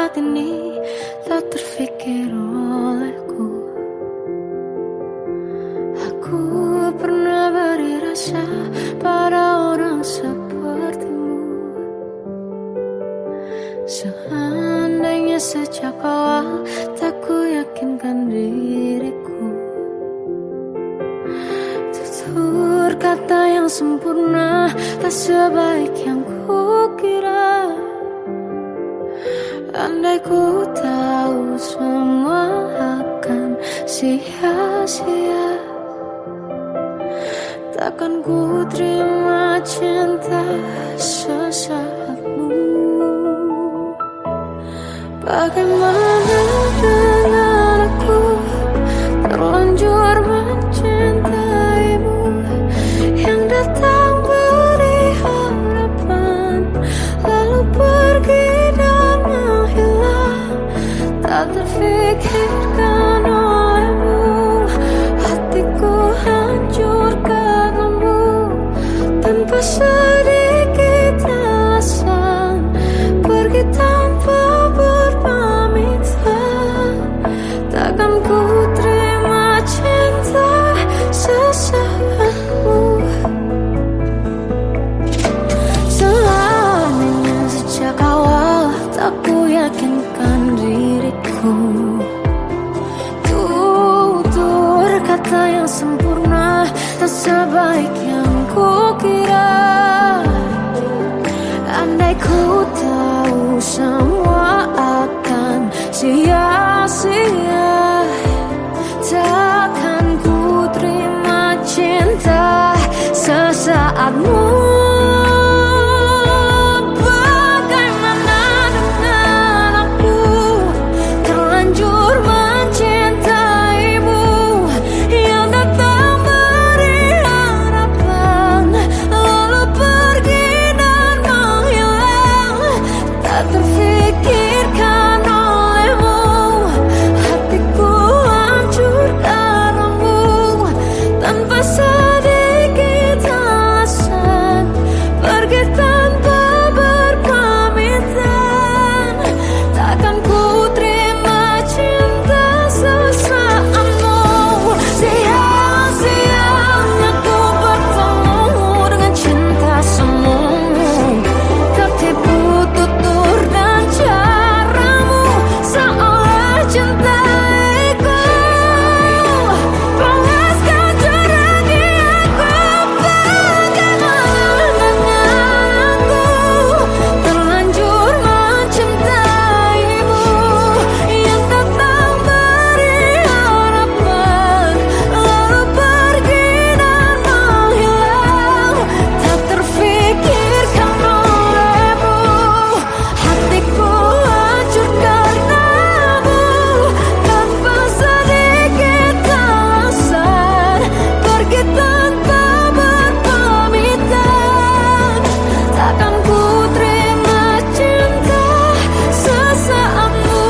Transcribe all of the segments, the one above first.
saat ini tak terfikir olehku. Aku pernah beri rasa pada orang sepertimu. Seandainya sejak awal tak ku yakinkan diriku, tutur kata yang sempurna tak sebaik yang ku kira. Andai ku tahu semua akan sia-sia, takkan ku terima cinta sesaatmu. Bagaimana dengan aku, terlanjur mencintaimu, yang datang beri harapan lalu pergi dan menghilang. Tak terfikirkan olehmu, hatiku hancur karenamu. Tanpa sedikit alasan, pergi tanpa berpamitan. Takkan ku terima cinta sesaatmu. Selamanya sejak awal tak ku yakinkan diriku. Tutur kata yang sempurna tak sebaik yang ku kira. Andai ku tahu semua akan sia-sia, takkan ku terima cinta sesaatmu. Bagaimana dengan aku, terlanjur mencintaimu, yang datang beri harapan lalu pergi dan menghilang. Tak terfikirkan olehmu, hatiku hancur karenamu. Tanpa sedikit alasan, pergi tanpa berpamitan. Takkan ku terima cinta sesaatmu. Sia-sianya ku bertemu dengan cinta semu, tertipu tutur dan caramu, seolah cintaiku. Panaskan jarak di aku. Bagaimana dengan aku, terlanjur mencintaimu, yang datang beri harapan lalu pergi dan menghilang. Tak terfikirkan olehmu, hatiku hancur karenamu. Tanpa sedikit alasan, pergi tanpa berpamitan. Takkan ku terima cinta sesaatmu.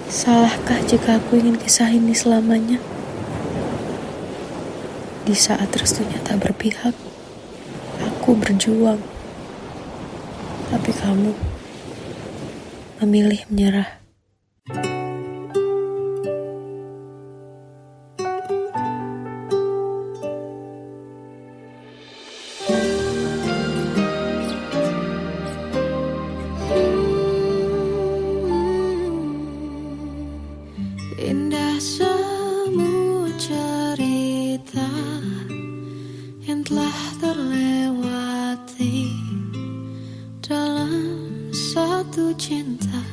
Salahkah jika aku ingin kisah ini selamanya? Di saat restunya tak berpihak, aku berjuang. Tapi kamu memilih menyerah. Indah semua cerita yang telah terlewati dalam satu cinta.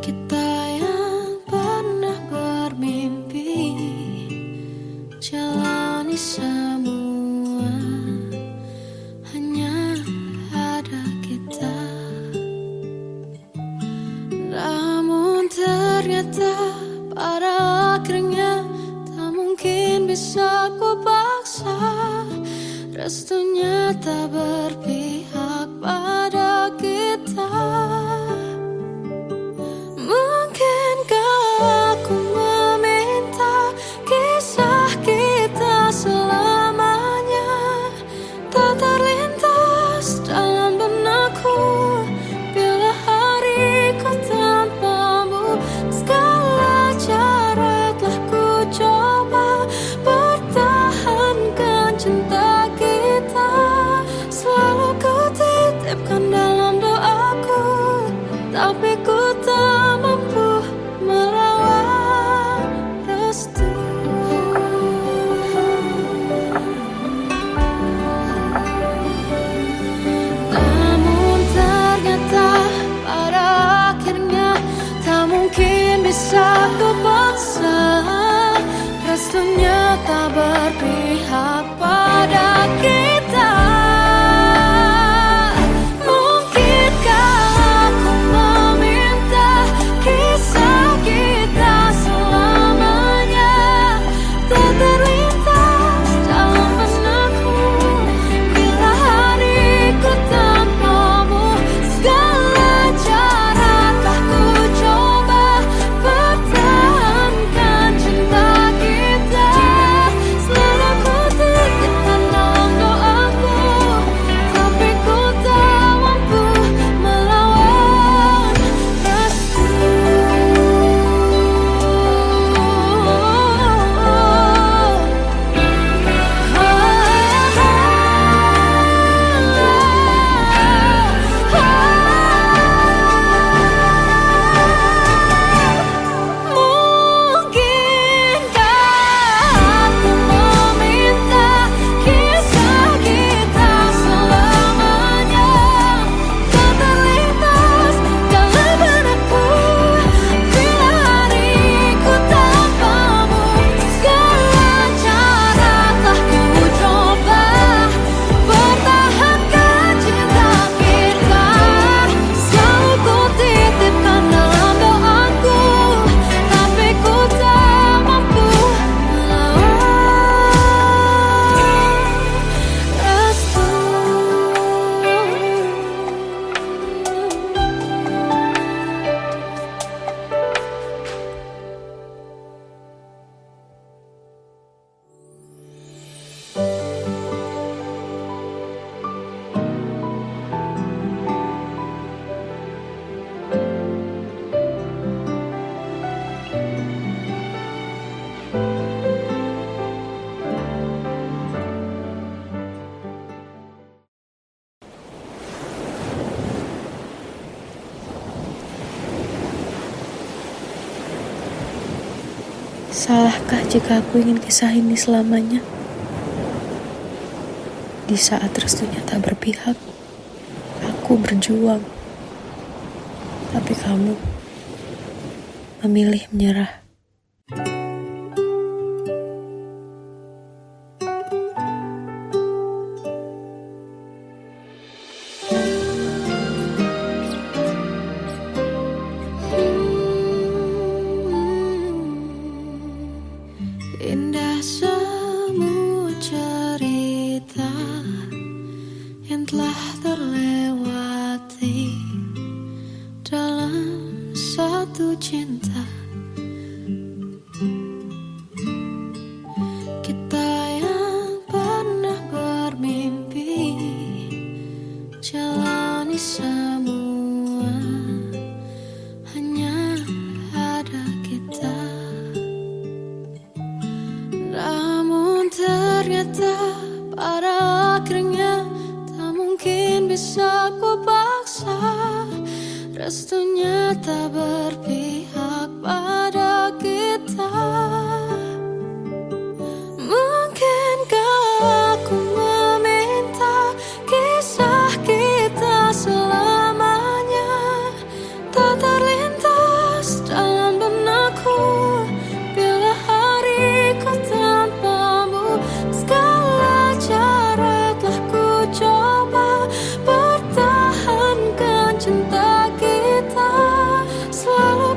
Kita yang pernah bermimpi jalani semua, hanya ada kita. Namun tak ternyata pada akhirnya tak mungkin bisa ku paksa. Restunya tak berpihak pada kita. Mungkinkah aku meminta kisah kita selamanya tak terlintas dalam benakku bila hariku tanpamu. Segala cara telah ku coba pertahankan cinta kita. Selalu ku titipkan dalam doaku, tapi ku tak mampu melawan restu. Namun ternyata pada akhirnya tak mungkin bisa ku paksa. Restunya tak berpihak pada kita. Mungkinkah aku meminta kisah kita selamanya tak terlintas dalam benakku bila hariku tanpamu. Segala cara telah ku coba pertahankan cinta kita. Selalu ku titipkan dalam doaku, tapi ku tak mampu melawan restu. Mungkinkah aku meminta kisah kita selamanya tak terlintas dalam benakku bila hariku tanpamu. Segala cara telah ku coba pertahankan cinta kita. Selalu ku titipkan dalam doaku, tapi ku tak mampu melawan restu. Salahkah jika aku ingin kisah ini selamanya? Di saat restunya tak berpihak, aku berjuang. Tapi kamu memilih menyerah. Indah semua cerita yang telah terlewati dalam satu cinta. Kita yang pernah bermimpi jalani semua, hanya ada kita. Namun ternyata pada akhirnya tak mungkin bisa ku paksa. Restunya tak berpihak pada kita. Mungkinkah aku meminta kisah kita selamanya tak terlintas dalam benakku bila hariku tanpamu. Segala cara telah ku coba pertahankan cinta kita. Selalu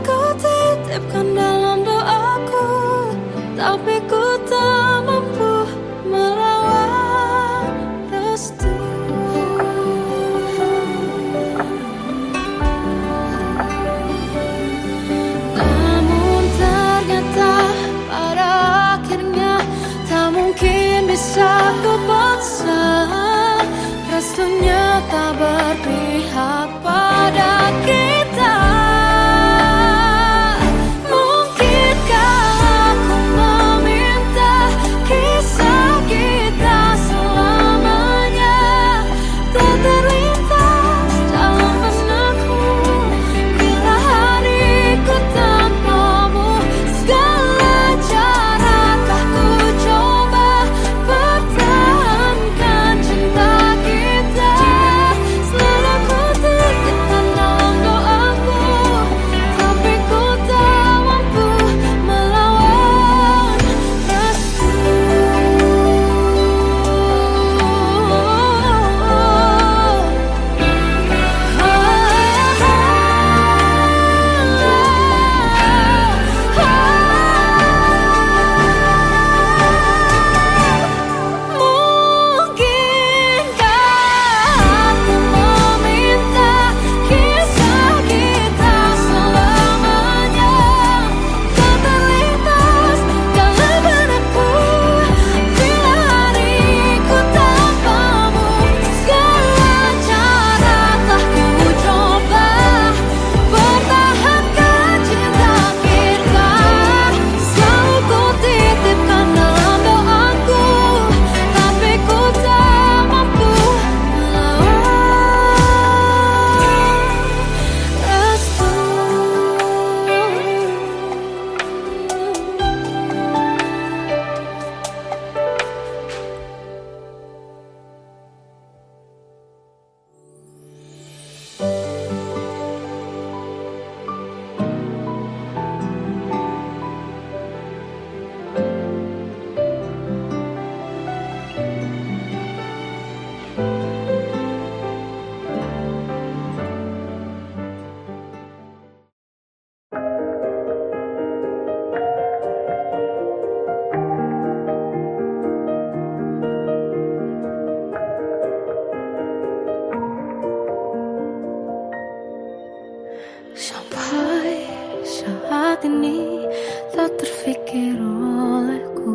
ini tak terfikir olehku.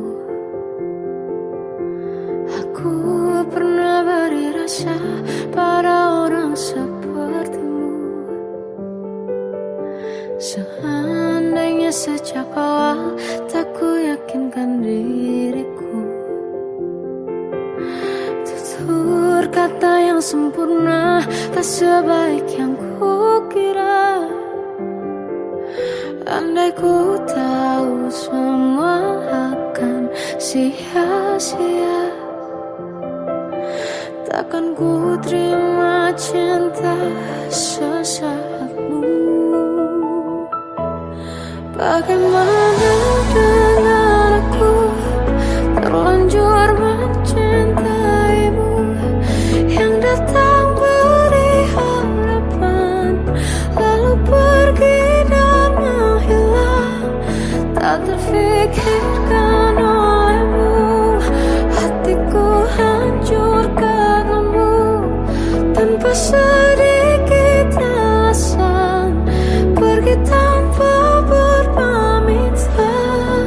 Aku pernah beri rasa pada orang sepertimu. Seandainya sejak awal tak ku yakinkan diriku, tutur kata yang sempurna tak sebaik yang ku kira. Andai ku tahu semua akan sia-sia, takkan ku terima cinta sesaatmu. Bagaimana dengan aku terlanjur mencintaimu, yang datang beri harapan lalu pergi dan menghilang, tak terfikirkan olehmu. Hatiku hancur karenamu tanpa sedikit alasan, pergi tanpa berpamitan.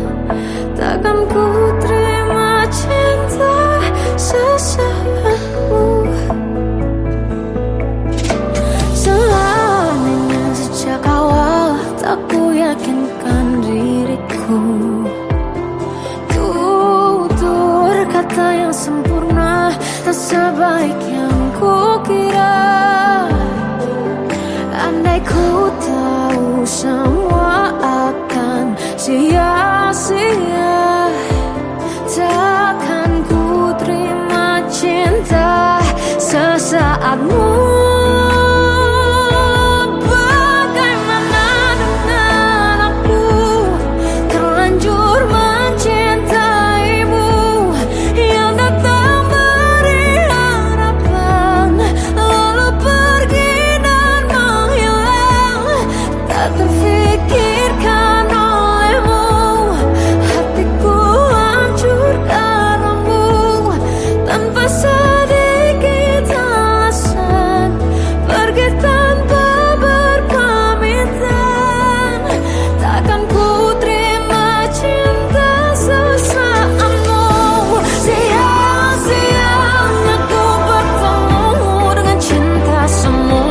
Takkan ku terima cinta sesaatmu. Seandainya sejak awal tak ku yakinkan diriku, tutur kata yang sempurna tak sebaik yang ku kira. Andai ku tahu semua akan sia-sia, takkan ku terima cinta sesaatmu. Bagaimana dengan aku terlanjur mencintaimu, yang datang beri harapan lalu pergi dan menghilang, tak terfikirkan olehmu. Hatiku hancur karenamu tanpa sedikit alasan, pergi tanpa berpamitan. Takkan ku terima cinta sesaatmu. Sia-sianya ku bertemu dengan cinta semu,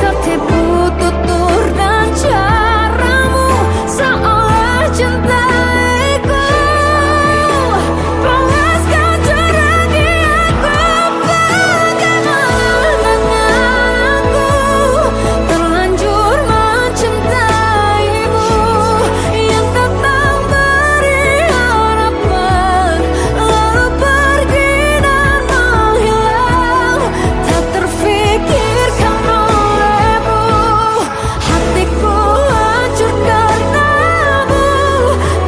tertipu tutur dan caramu seolah cintaiku. Panaskan curahi aku. Bagaimana dengan aku terlanjur mencintaimu, yang datang beri harapan lalu pergi dan menghilang, tak terfikirkan olehmu. Hatiku hancur karenamu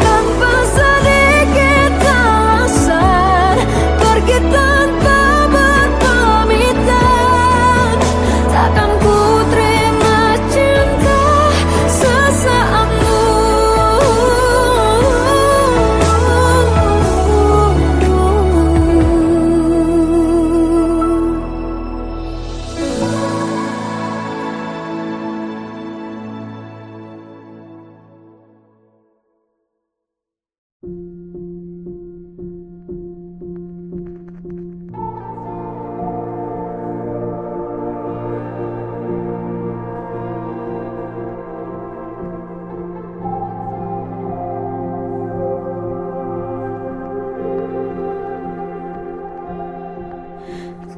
tanpa sedikit alasan, pergi tanpa berpamitan. Takkan ku terima cinta sesaatmu.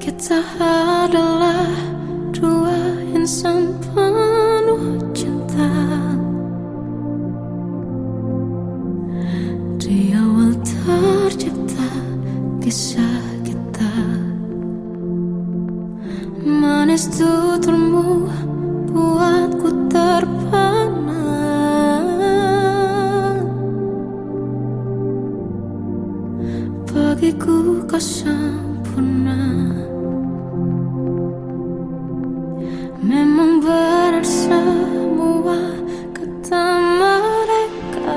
Kita adalah dua insan penuh cinta. Di awal tercipta kisah kita, manis tuturmu buatku terpana. Bagiku kau sempurna, memang benar semua kata mereka.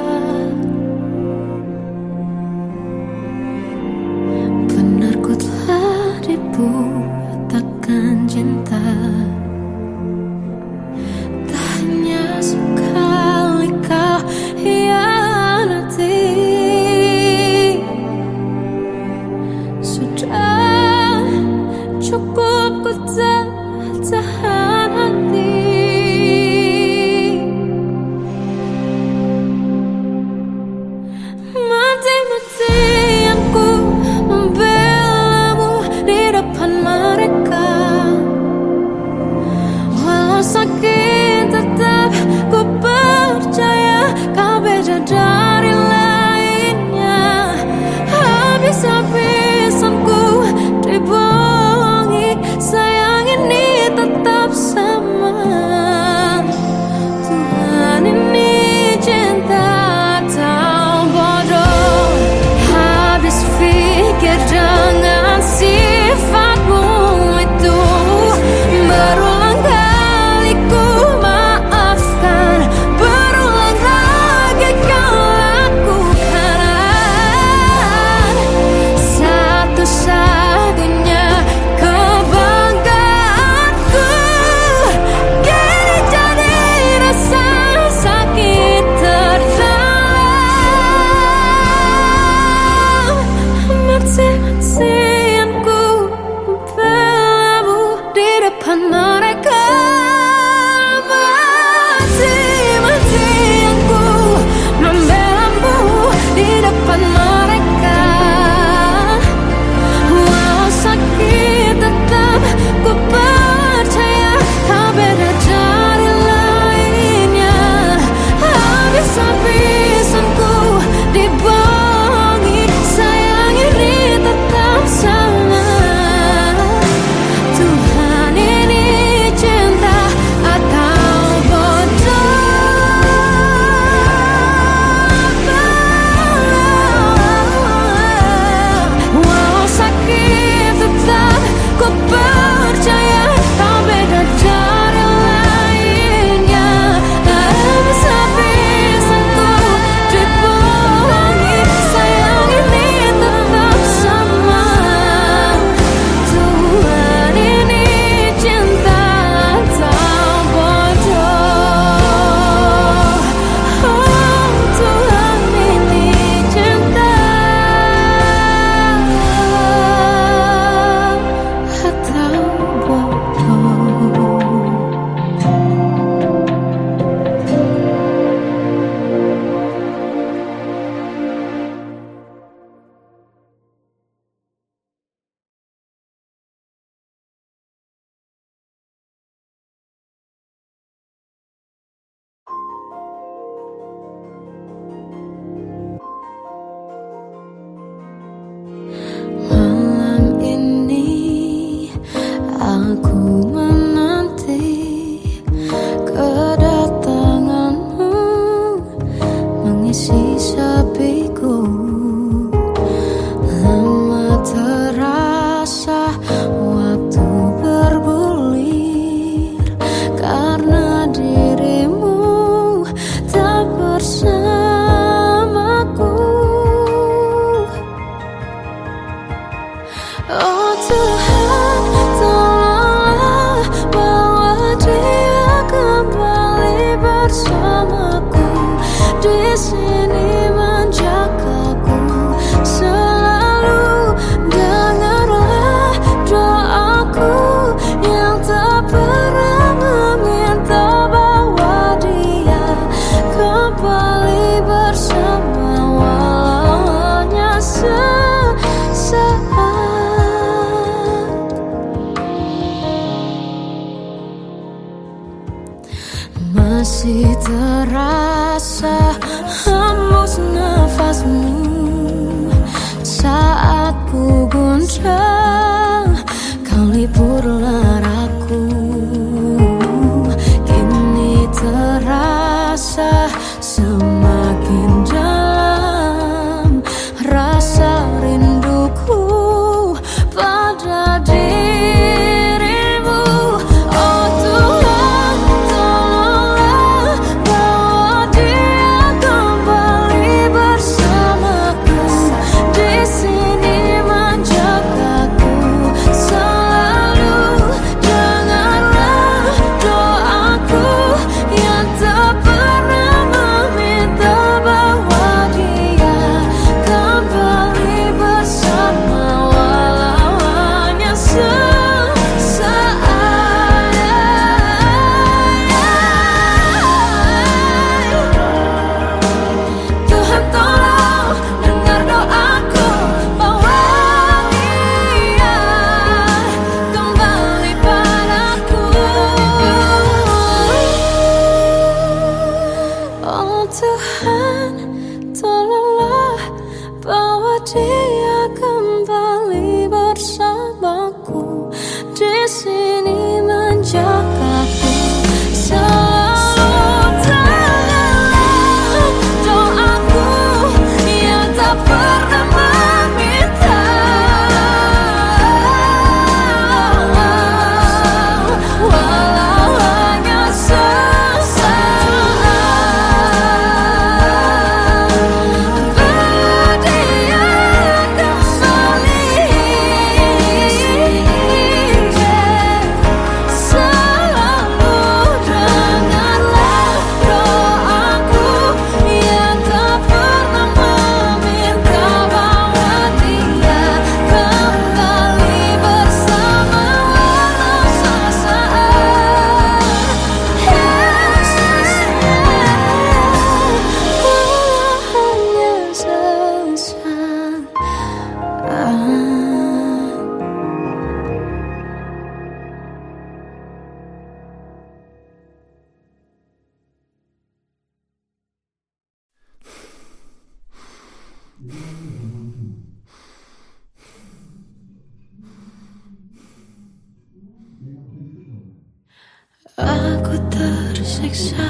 Benar ku telah dibutakan cinta, tak hanya sekali bersamaku. Oh Tuhan, tolonglah bawa dia kembali bersamaku, di sini menjagaku selalu. Dengarlah doaku yang tak pernah meminta, bawa dia kembali bersama walau hanya sesaat. Masih terasa hembus nafasmu saat ku guncang, kau liburlah raku. Kini terasa semakin dalam rasa rinduku pada dirimu. Oh Tuhan, tolonglah bawa dia kembali bersamaku, di sini menjagaku selalu. Dengarlah doaku yang tak pernah meminta, bawa dia kembali bersama walau hanya sesaat. Tuhan tolong dengar doaku, bawa dia kembali padaku. Oh Tuhan, tolonglah bawa dia kembali bersamaku, di sini menjagaku selalu. Dengarlah doaku yang tak pernah meminta, walau hanya sesaat. Bawa dia kembali selalu. Dengarlah doaku yang tak pernah meminta, bawa dia kembali bersama walau sesaat. Walau hanya sesaat. Aku tersiksa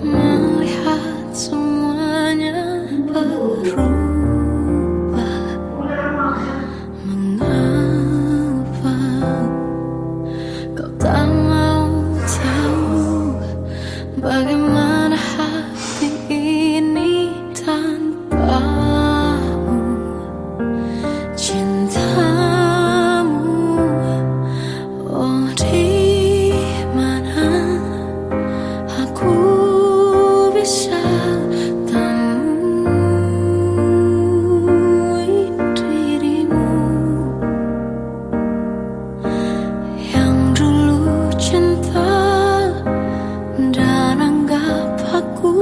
melihat semuanya berubah. Mengapa kau tak mau tahu bagaimana hati ini tanpamu? Cintamu, oh di mana aku bisa temui dirimu yang dulu cinta dan anggap aku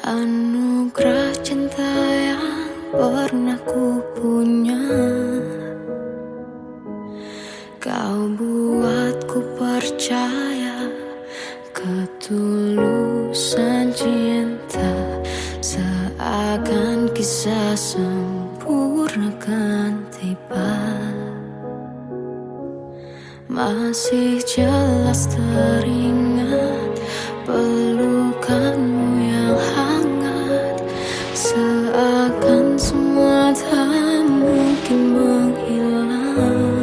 anugerah cinta yang pernah ku punya. Kau buatku percaya ketulusan cinta, seakan kisah sempurna kan tiba. Masih jelas teringat pelukanmu yang hangat, seakan semua tak mungkin menghilang.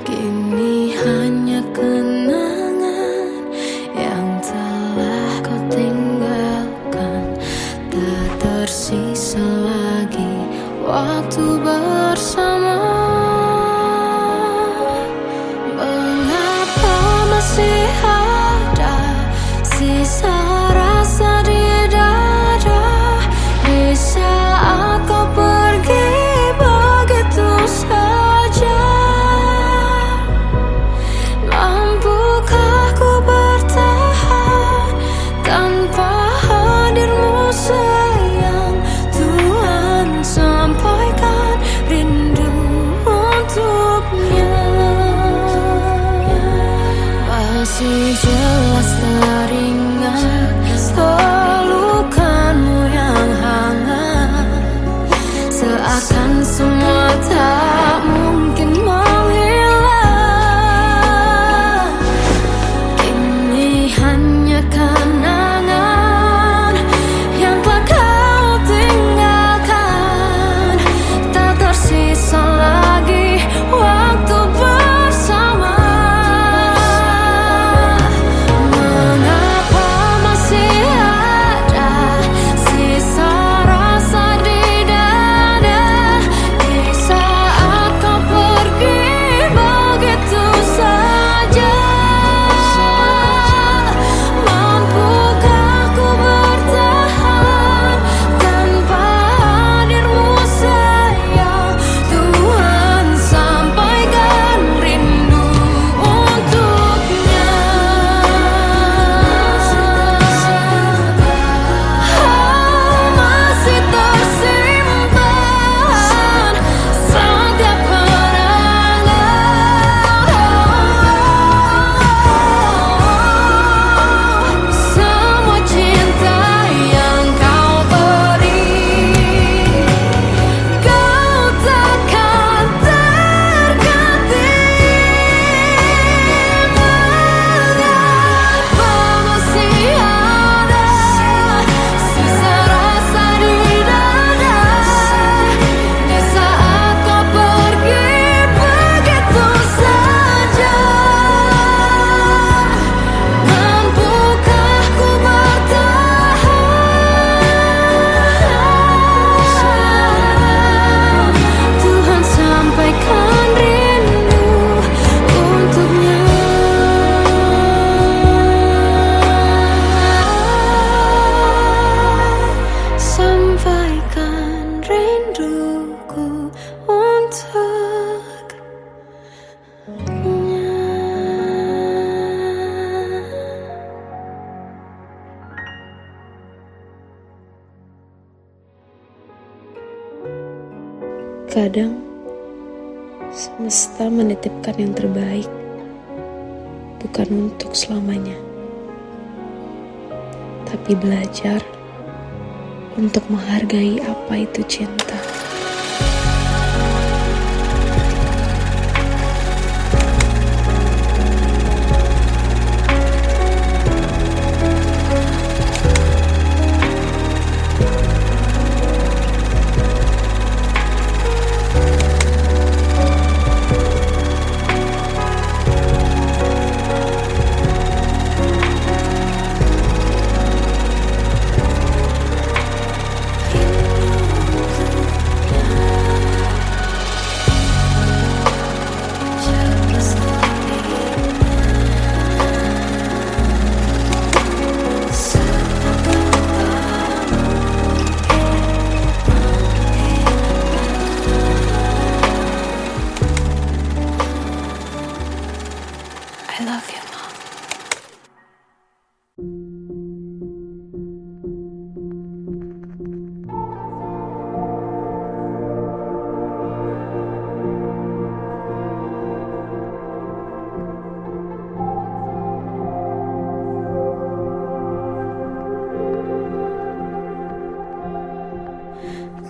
Kini hanya kenangan yang telah kau tinggalkan, tak tersisa lagi waktu bersama. Mengapa masih ada sisa rasa di dada, di saat kau pergi begitu saja? Mampukah ku bertahan tanpa hadirmu sayang? Tuhan, sampaikan rindu untuknya. Masih jelas teringat pelukanmu yang hangat, seakan semua tak mungkin menghilang. Kini hanya kenangan yang telah kau tinggalkan, tak tersisa lagi waktu bersama. Mengapa masih ada sisa rasa di dada, di saat kau pergi begitu saja? Mampukah ku bertahan tanpa hadirmu sayang? Tuhan, sampaikan rindu untuknya. Masih tersimpan setiap kenangan, semua cinta yang kau beri, kau takkan terganti. Mengapa masih ada sisa rasa di dada, di saat kau pergi begitu saja? Mampukah ku bertahan? Tuhan, sampaikan rindu untuknya. Sampaikan rinduku untuknya. Kadang semesta menitipkan yang terbaik, bukan untuk selamanya, tapi belajar untuk menghargai apa itu cinta.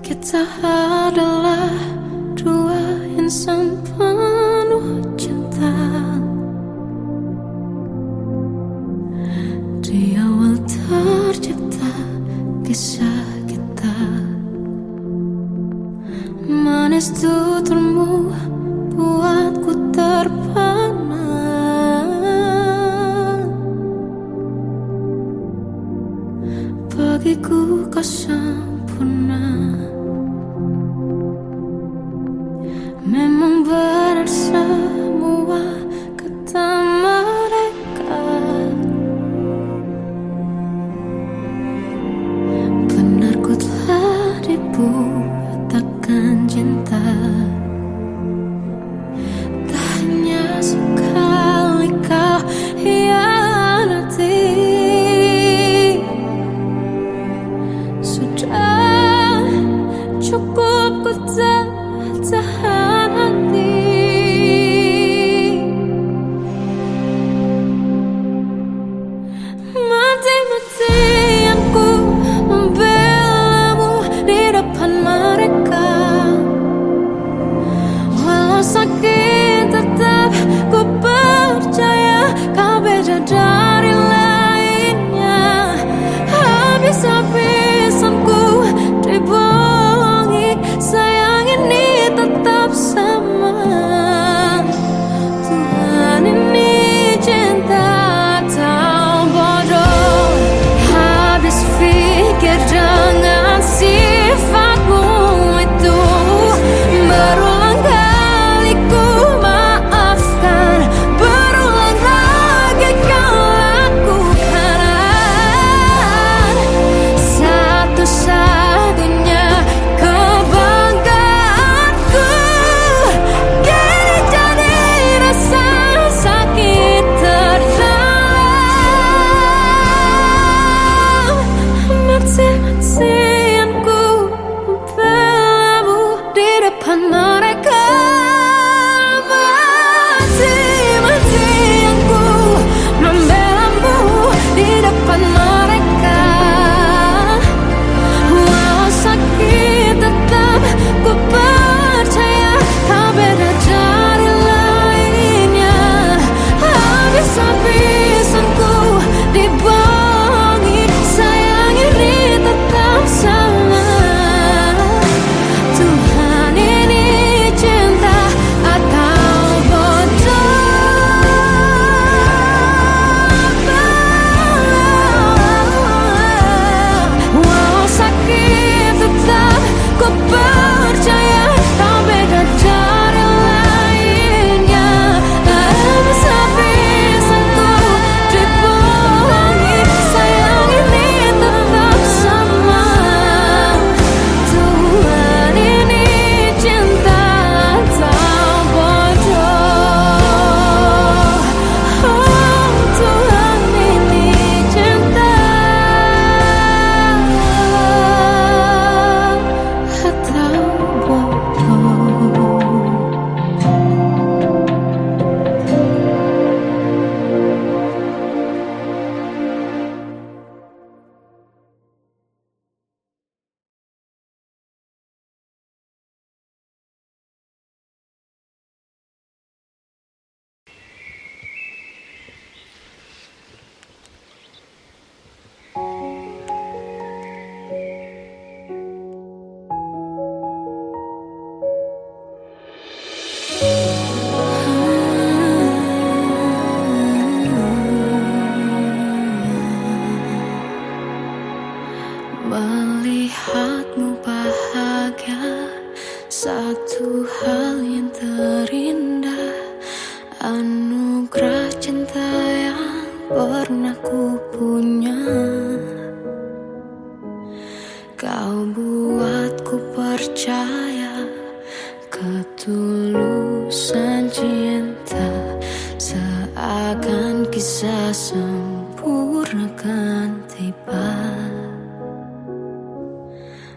Kita adalah dua insan penuh cinta. Di awal tercipta kisah kita, manis tuturmu buatku terpana. Bagiku kau sempurna. Memang benar semua kata mereka, benar ku telah dibutakan cinta. Tak hanya sekali kau hianati, sudah cukup ku tahan hati. Mati-matian ku membelamu di depan mereka. Walau sakit tetap ku percaya kau beda dari lainnya. Habis-habisan ku dibohongi, sayang ini tetap sama. Tuhan ini cinta atau bodoh. Habis pikir dengan sifatmu itu, berulang kali ku maafkan, berulang lagi kau lakukan. Satu-satunya kebanggaanku kini jadi rasa sakit terdalam. Mati-matian ku membelamu di depan mereka. Mati-matian ku membelamu di depan mereka. Walau sakit tetap ku percaya kau beda dari lainnya. Habis-habisan ku dibohongi, sayang ini tetap sama. Tuhan ini cinta atau bodoh. Walau sakit tetap ku percaya kau beda dari lainnya. Habis-habisan ku dibohongi, sayang ini tetap sama. Tuhan ini cinta atau bodoh. Oh, Tuhan ini cinta atau bodoh. Melihatmu bahagia, satu hal yang terindah, anugerah cinta yang pernah ku punya. Kau buatku percaya ketulusan cinta, seakan kisah sempurna kan tiba.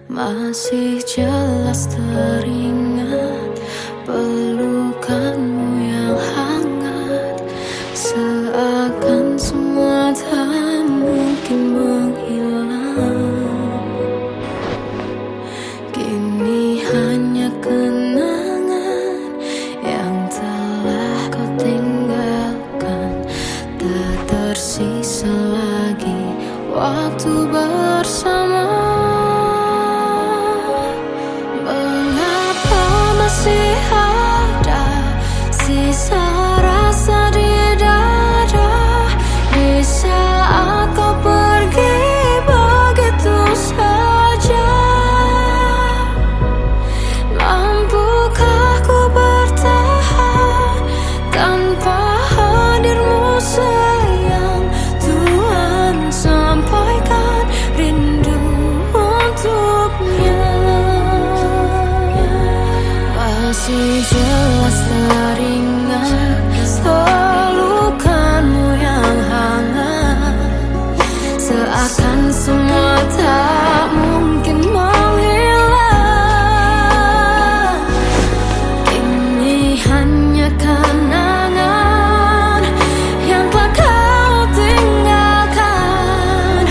Masih jelas teringat pelukanmu yang hangat, seakan semua tak mungkin menghilang. Kini bersama. Mengapa masih ada sisa rasa di dada di saat kau pergi begitu saja? Mampukah ku bertahan tanpa hadirmu sayang? Tuhan, sampaikan rindu untuknya. Masih jelas teringat pelukanmu yang hangat, seakan semua tak mungkin menghilang. Ini hanya kenangan yang telah kau tinggalkan.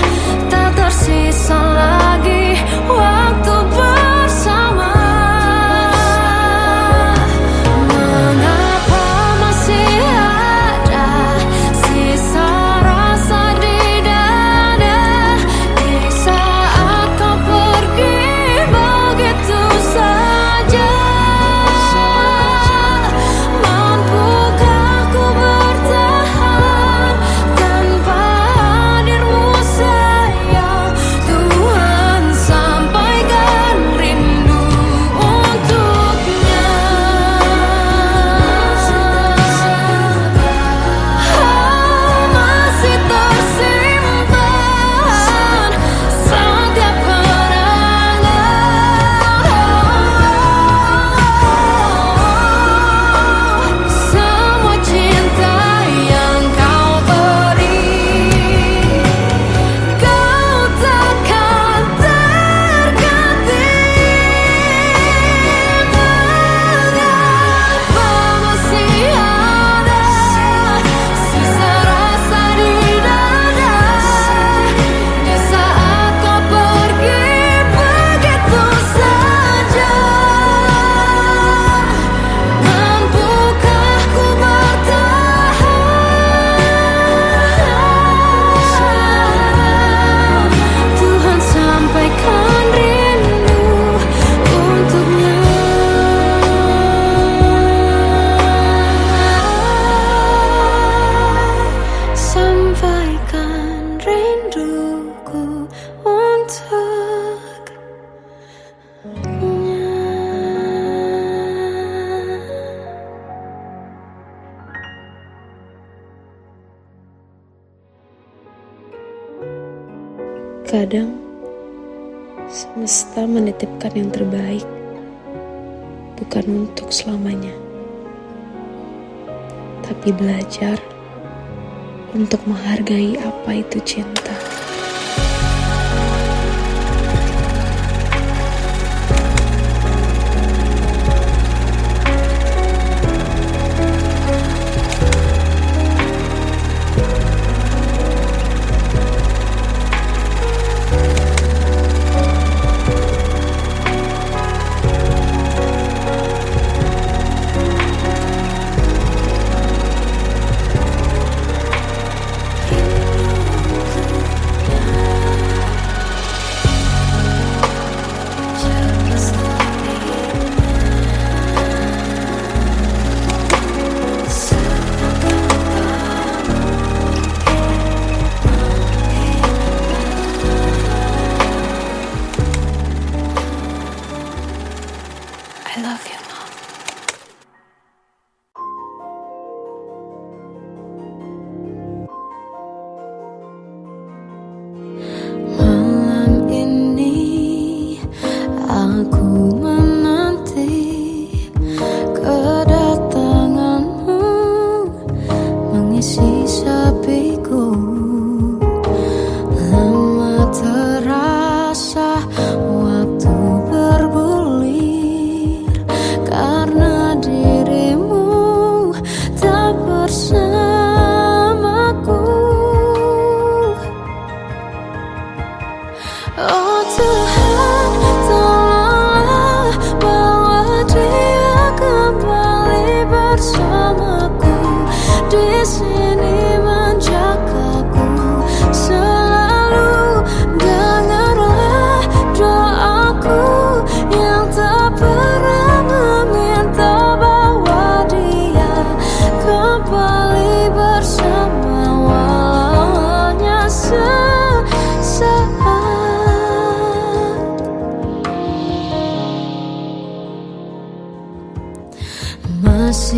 Tak tersisa lagi waktu bersama. Mengapa masih ada sisa rasa di dada di saat kau pergi begitu saja? Mampukah ku bertahan tanpa hadirmu sayang? Tuhan, sampaikan rindu untuknya. Masih tersimpan setiap kenangan, semua cinta yang kau beri. Kau takkan terganti. Mengapa masih ada sisa rasa di dada di saat kau pergi begitu saja? Mampukah ku bertahan? Tuhan, sampaikan rindu untuknya. Sampaikan rinduku untuknya. Kadang semesta menitipkan yang terbaik, bukan untuk selamanya, tapi belajar untuk menghargai apa itu cinta. I love you, Mom. Malam ini aku menanti kedatanganmu mengisi sepiku. Lama terasa waktu bergulir karena dirimu tak bersamaku. Oh Tuhan, tolonglah bawa dia kembali bersamaku. Di sini menjagaku selalu dengan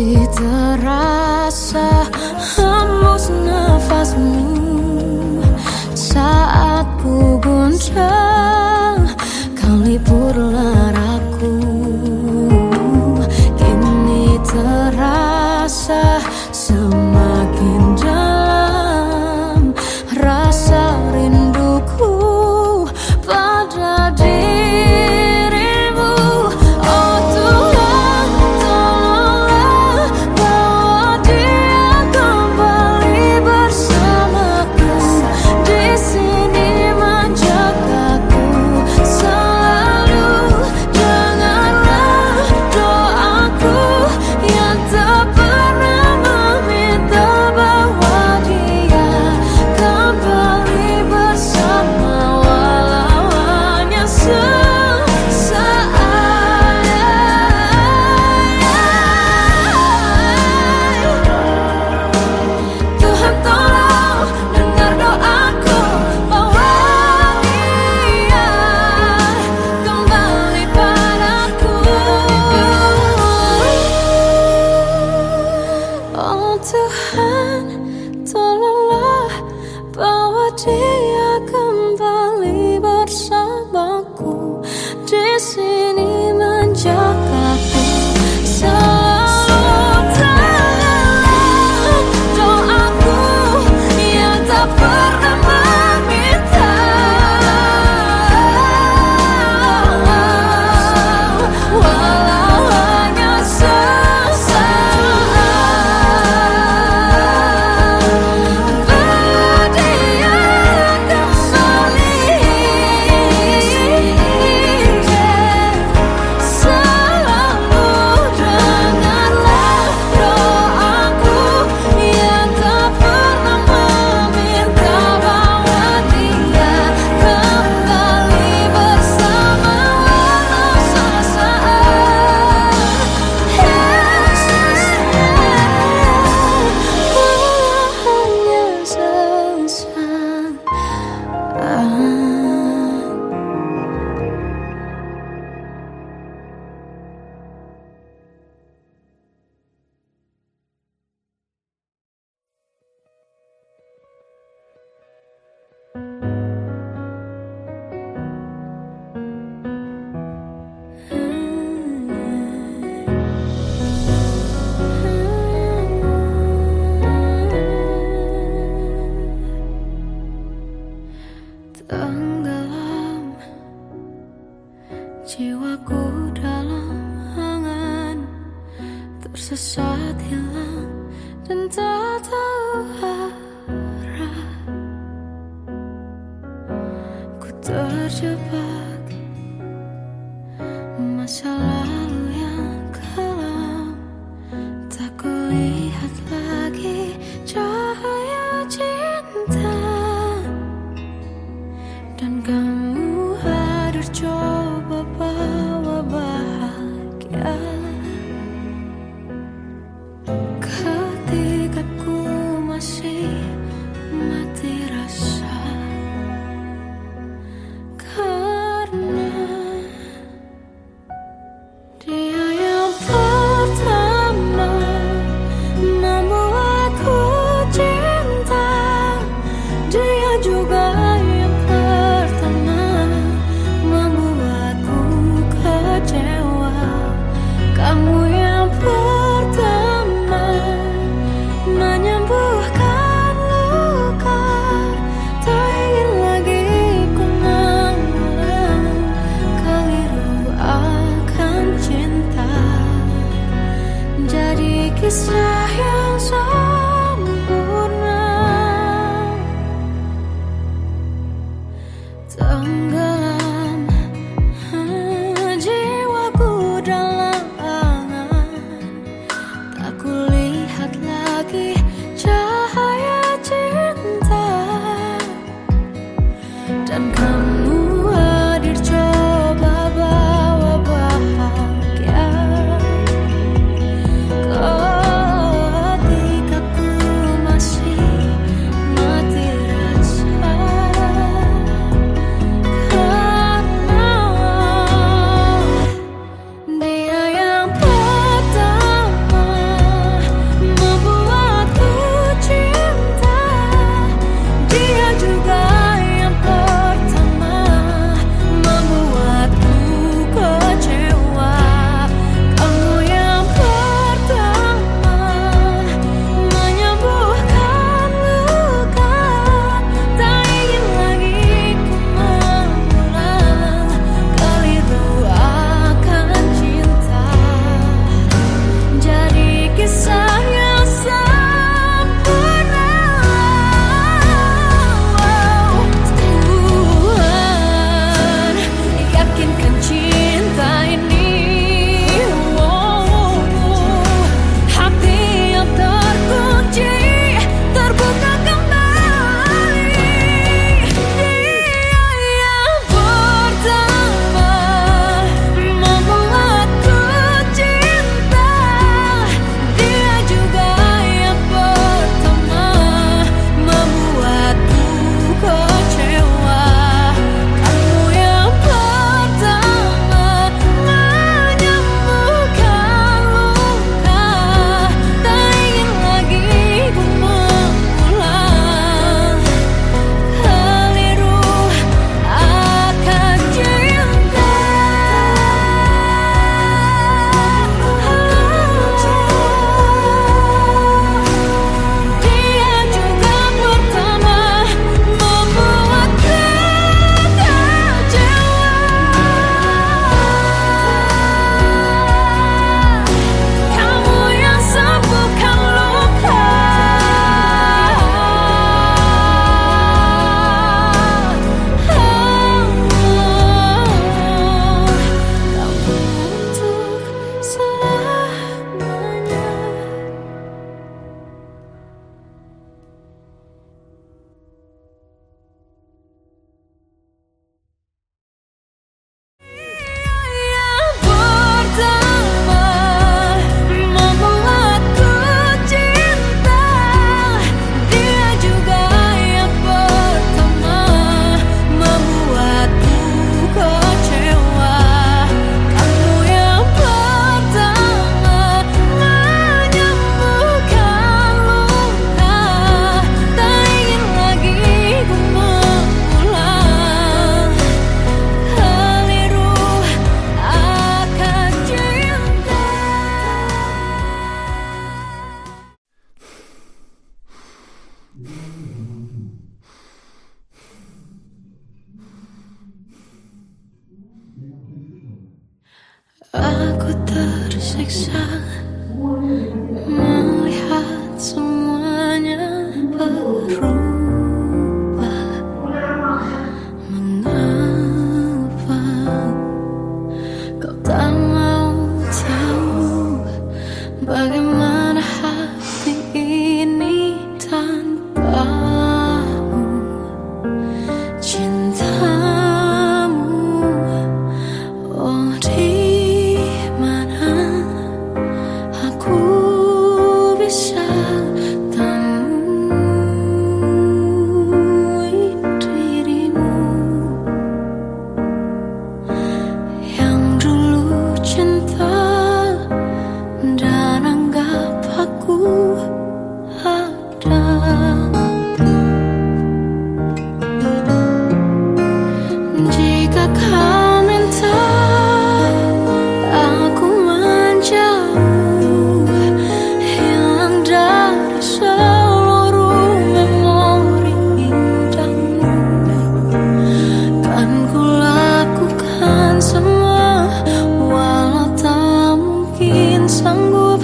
masih terasa hembus nafasmu saat ku goncang, kau lipurlah raku. Kini terasa semakin dalam rasa rinduku pada dirimu. Oh Tuhan, tolonglah bawa dia kembali bersamaku. Di sini menjagaku selalu. Janganlah doaku yang tak pernah meminta bawa dia kembali bersama, walau hanya sesaat. Tuhan tolong dengar doaku, bawa dia kembali padaku. Oh Tuhan, tolonglah bawa dia kembali bersamaku. Di sini menjagaku selalu. Dengarlah doaku yang tak pernah meminta, walau hanya sesaat. Bawa dia kembali selalu. Dengarlah doaku yang tak pernah meminta, bawa dia kembali bersama, walau sesaat. Walau hanya sesaat. Tenggelam jiwaku dalam angan, tersesat hilang dan tak tahu arah. Ku terjebak masa lalu yang kelam, tak kulihat lagi cahaya cinta. Dan kamu hadir coba bawa bahagia. Ketika ku masih mati rasa, karena dia yang pertama membuatku cinta. Dia juga yang pertama membuatku kecewa. Kamu yang pertama menyembuhkan luka. Tak ingin lagi ku mengulang keliru akan cinta. Jadi kisah yang sempurna. Tenggelam jiwaku dalam angan, tak kulihat lagi cahaya cinta. Dan kamu hadir coba bawa bahagia. Ketika ku masih mati rasa, Aku tersiksa melihat semuanya berubah. Mengapa kau tak mau tahu bagaimana hati ini tanpamu? Cintamu, oh di mana aku bisa temui dirimu yang dulu cinta dan anggap aku ada. Jika kau minta aku menjauh, hilang dari seluruh memori indahmu, kan ku lakukan semua, walau tak mungkin sanggup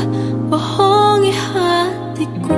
bohongi hatiku.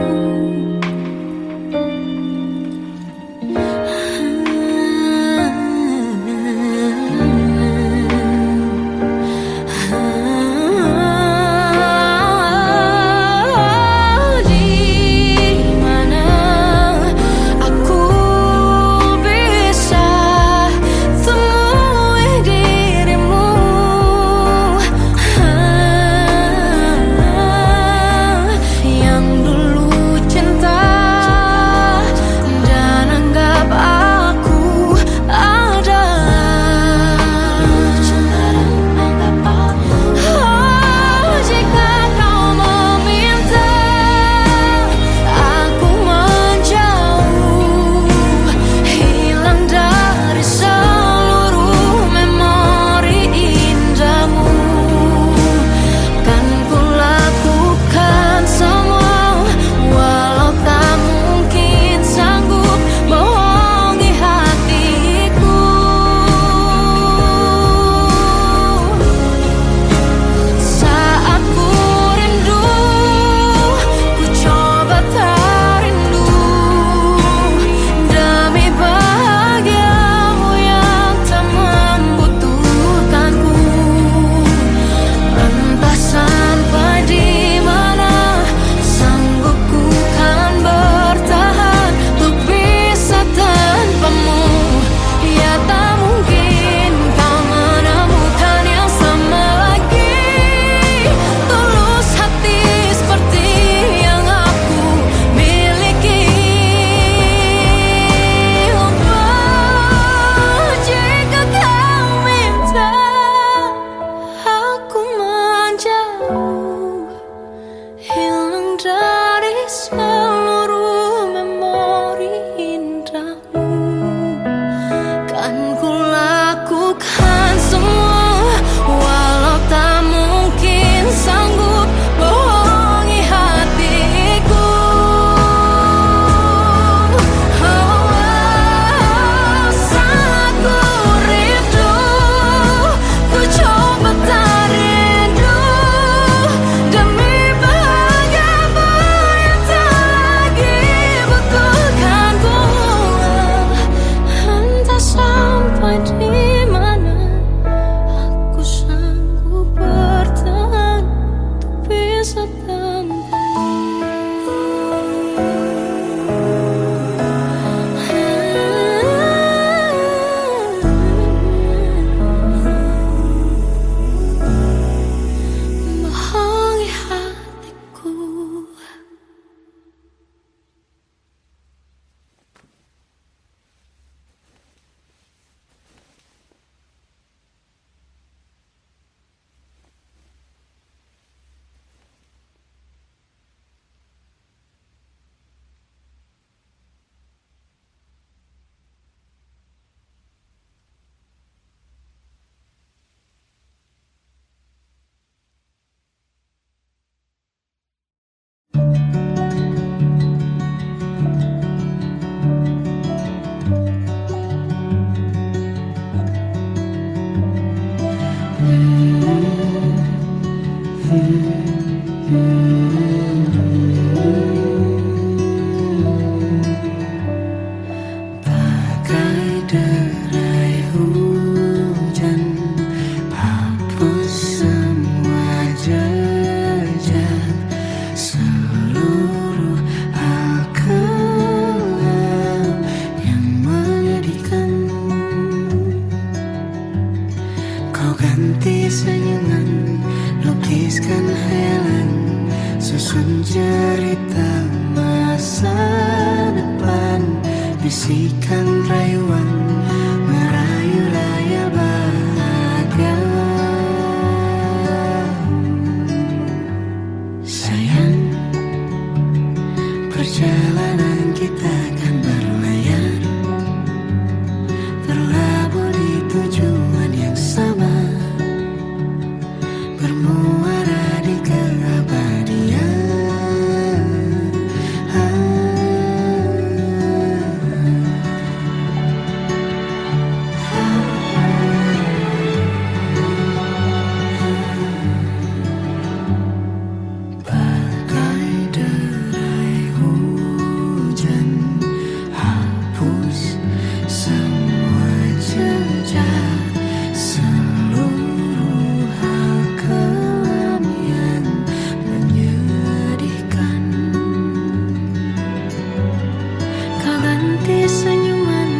Kau ganti senyuman, lukiskan hayalan, susun cerita masa depan, bisikan rayuan, merayu raya bahagia. Sayang, perjalanan kita akan berlayar, berlabuh di tujuan yang sama, bermuara di keabadian. Bagai derai hujan, hapus semua jejak, seluruh hal kelam yang menyedihkan. Kau ganti senyuman,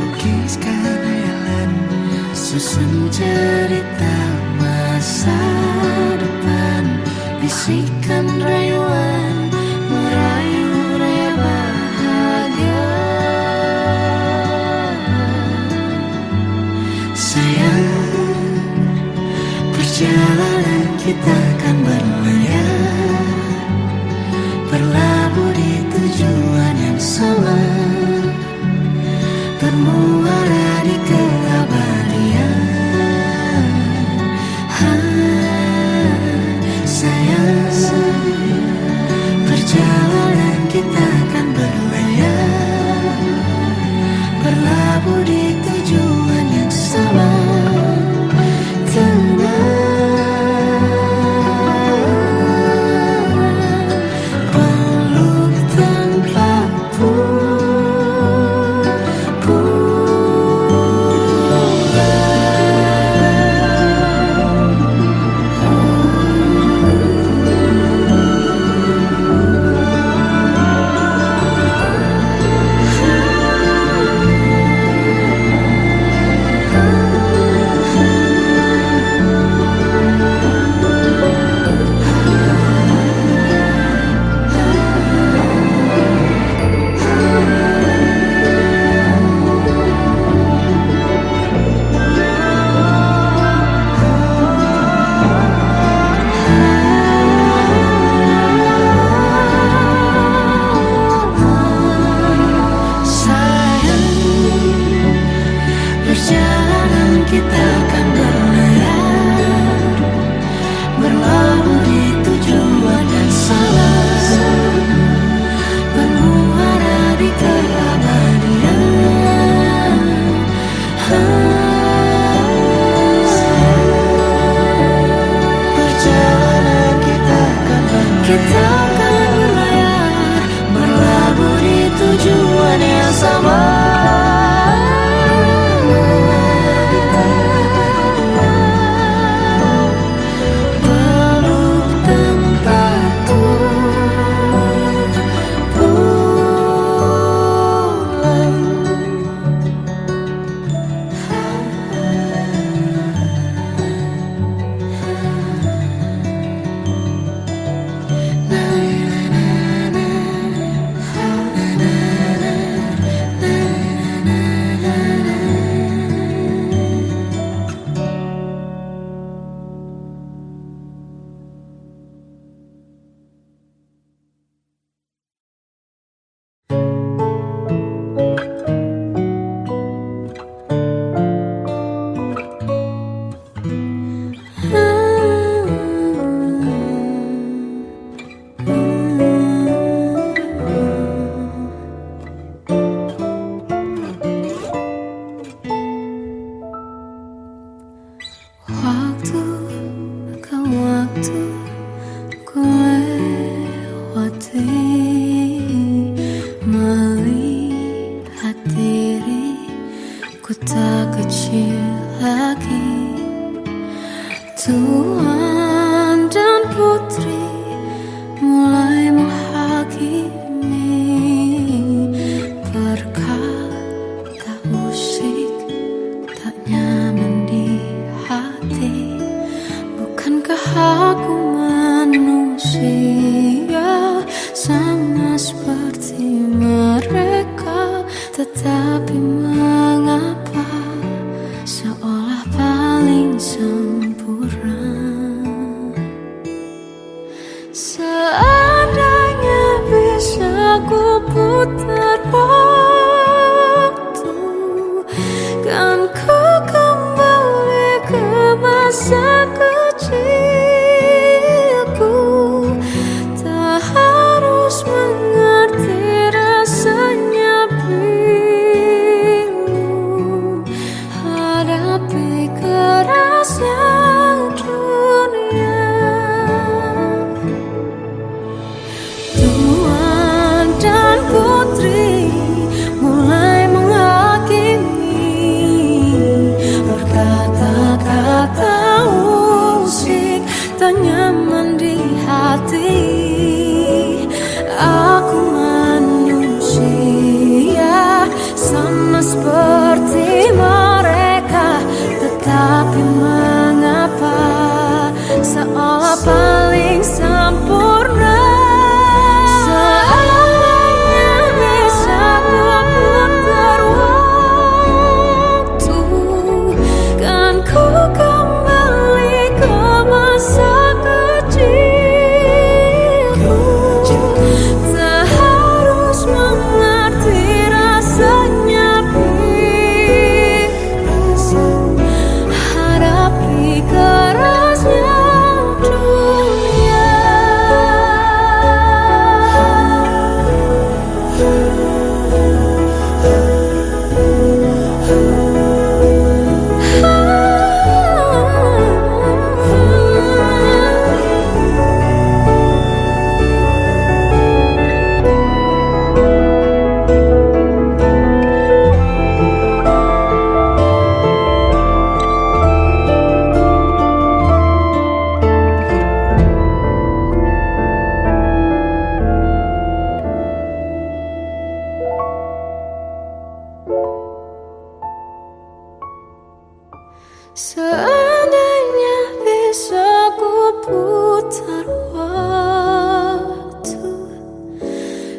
lukiskan hayalan, susun cerita masa depan, bisikan rayuan, merayu raya bahagia. Sayang, perjalanan kita akan berlayar, berlabuh di tujuan yang sama, bermuara di keabadian. Sayang, perjalanan kita akan berlayar, berlabuh di tujuan yang sama. Peluk tanpa Tuan dan putri mulai menghakimi berkata musik tak nyaman di hati. aku manusia sama seperti mereka, tetapi mengapa seolah paling sempurna. Seandainya bisa ku putar waktu, kan ku kembali ke masa kecilku. Tak harus mengerti rasanya bingung hadapi kerasnya dunia. Tuan dan putri mulai menghakimi, berkata-kata musik tak nyaman di hati. Aku manusia sama seperti mereka, tetapi mengapa seolah paling sempurna. Seandainya bisa ku putar waktu, kan ku kembali ke masa kecilku. Tak harus mengerti rasanya bingung hadapi kerasnya dunia. Seandainya bisa ku putar waktu,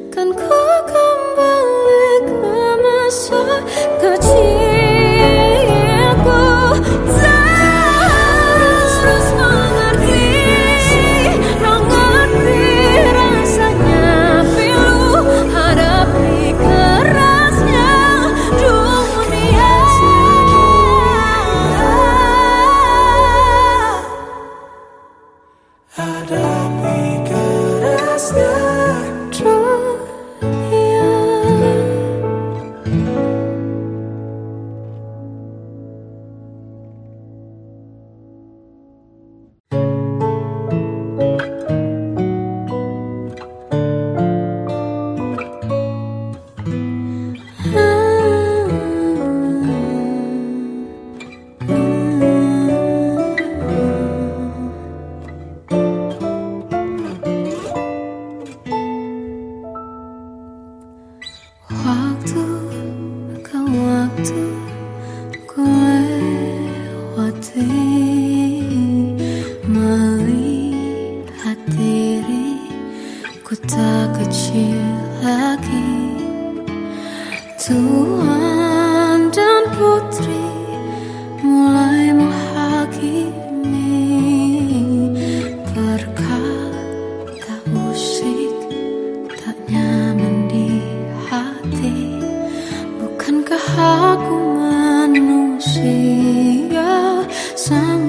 kan ku kembali ke masa kecilku. Terus mengerti rasanya pilu hadapi kerasnya dunia. Hadapi kerasnya dunia. Waktu ke waktu ku lewati, melihat diriku tak kecil lagi. Tuan dan putri mulai menghakimi, berkata musik tak nyaman di hati. Bukankah aku manusia sama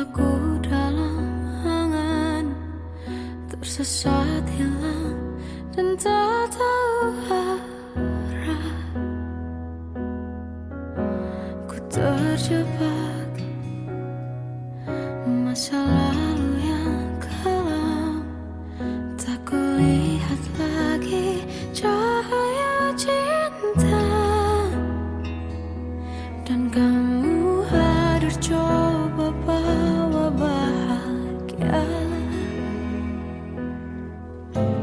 Jiwaku dalam angan, tersesat hilang dan tak tahu arah. Ku terjebak masa lalu yang kelam, tak kulihat lagi cahaya cinta. Dan kamu hadir coba bawa bahagia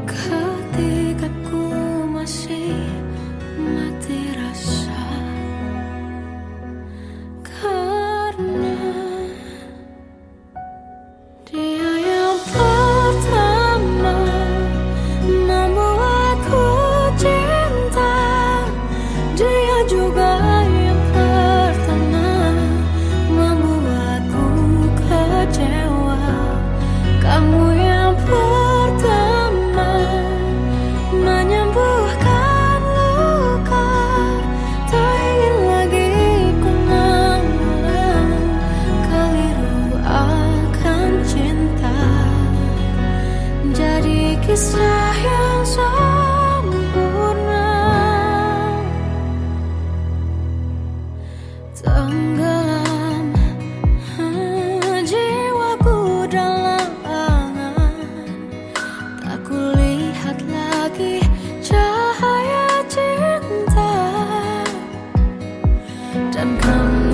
ketika ku masih mati rasa. Karena dia yang pertama membuatku cinta, dia juga yang pertama membuatku kecewa. Kamu yang pertama menyembuhkan luka, tak ingin lagi ku mengulang keliru akan cinta. Jadi kisah yang sempurna, tenggelam jiwaku dalam angan, tak kulihat lagi cahaya cinta. Dan kamu